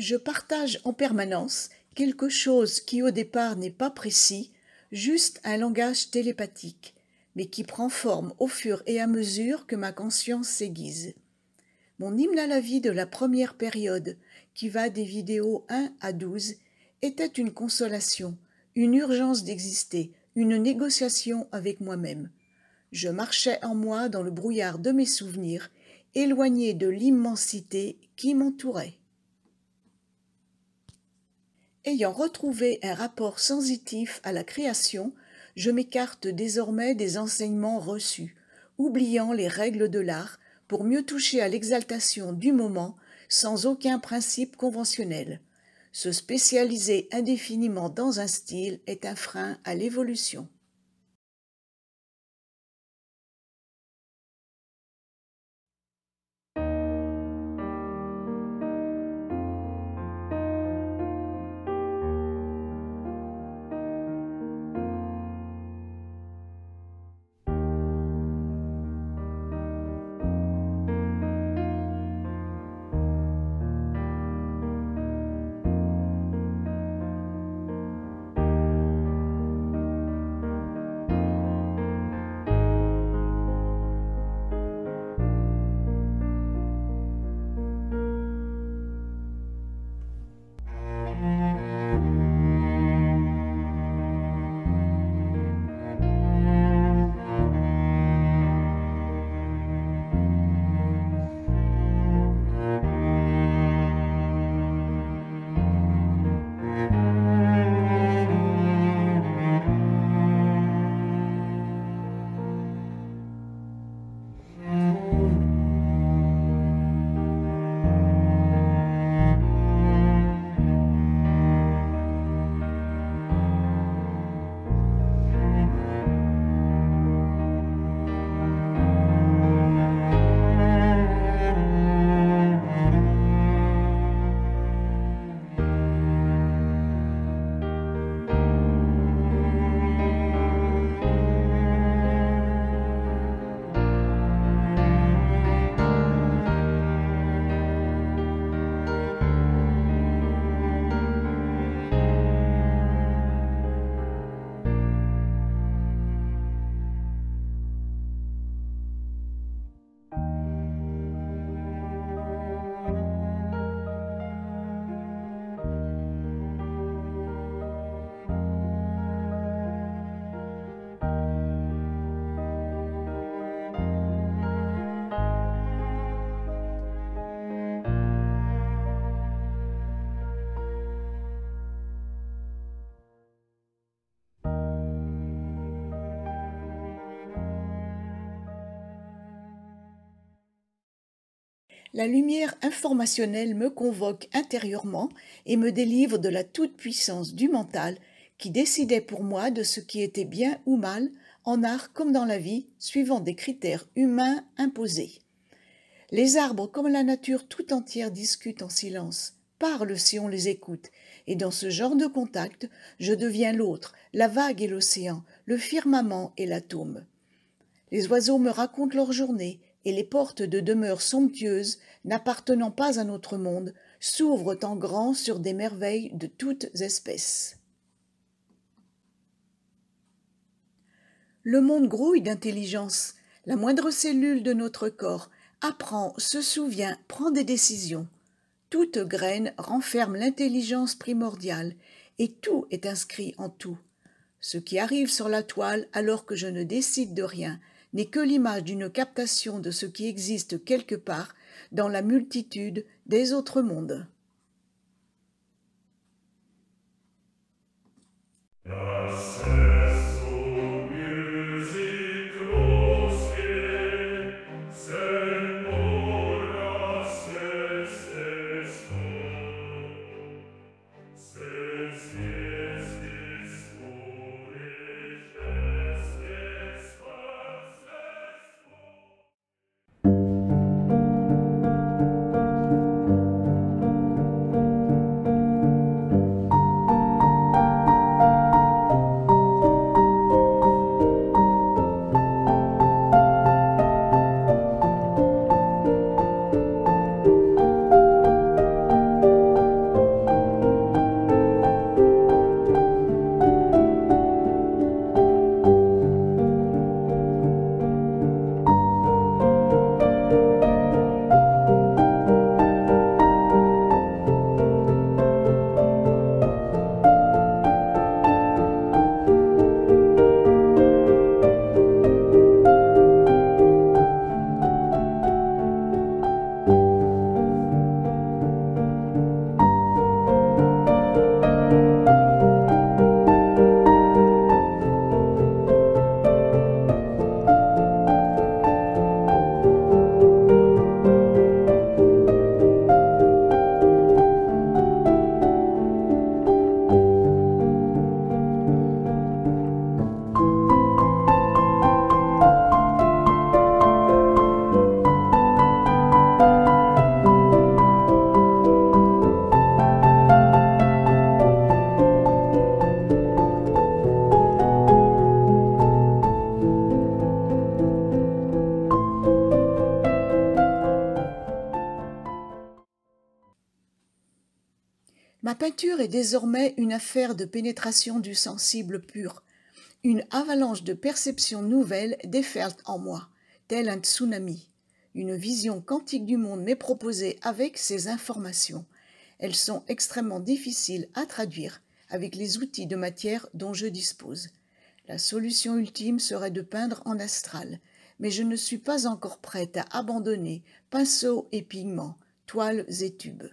Je partage en permanence quelque chose qui au départ n'est pas précis, juste un langage télépathique, mais qui prend forme au fur et à mesure que ma conscience s'aiguise. Mon hymne à la vie de la première période, qui va des vidéos 1 à 12, était une consolation, une urgence d'exister, une négociation avec moi-même. Je marchais en moi dans le brouillard de mes souvenirs, éloigné de l'immensité qui m'entourait. Ayant retrouvé un rapport sensitif à la création, je m'écarte désormais des enseignements reçus, oubliant les règles de l'art pour mieux toucher à l'exaltation du moment sans aucun principe conventionnel. Se spécialiser indéfiniment dans un style est un frein à l'évolution. La lumière informationnelle me convoque intérieurement et me délivre de la toute-puissance du mental qui décidait pour moi de ce qui était bien ou mal, en art comme dans la vie, suivant des critères humains imposés. Les arbres comme la nature tout entière discutent en silence, parlent si on les écoute, et dans ce genre de contact, je deviens l'autre, la vague et l'océan, le firmament et l'atome. Les oiseaux me racontent leur journée, et les portes de demeures somptueuses, n'appartenant pas à notre monde, s'ouvrent en grand sur des merveilles de toutes espèces. Le monde grouille d'intelligence. La moindre cellule de notre corps apprend, se souvient, prend des décisions. Toute graine renferme l'intelligence primordiale, et tout est inscrit en tout. Ce qui arrive sur la toile alors que je ne décide de rien n'est que l'image d'une captation de ce qui existe quelque part dans la multitude des autres mondes. peinture est désormais une affaire de pénétration du sensible pur. Une avalanche de perceptions nouvelles déferle en moi, tel un tsunami. Une vision quantique du monde m'est proposée avec ces informations. Elles sont extrêmement difficiles à traduire avec les outils de matière dont je dispose. La solution ultime serait de peindre en astral, mais je ne suis pas encore prête à abandonner pinceaux et pigments, toiles et tubes.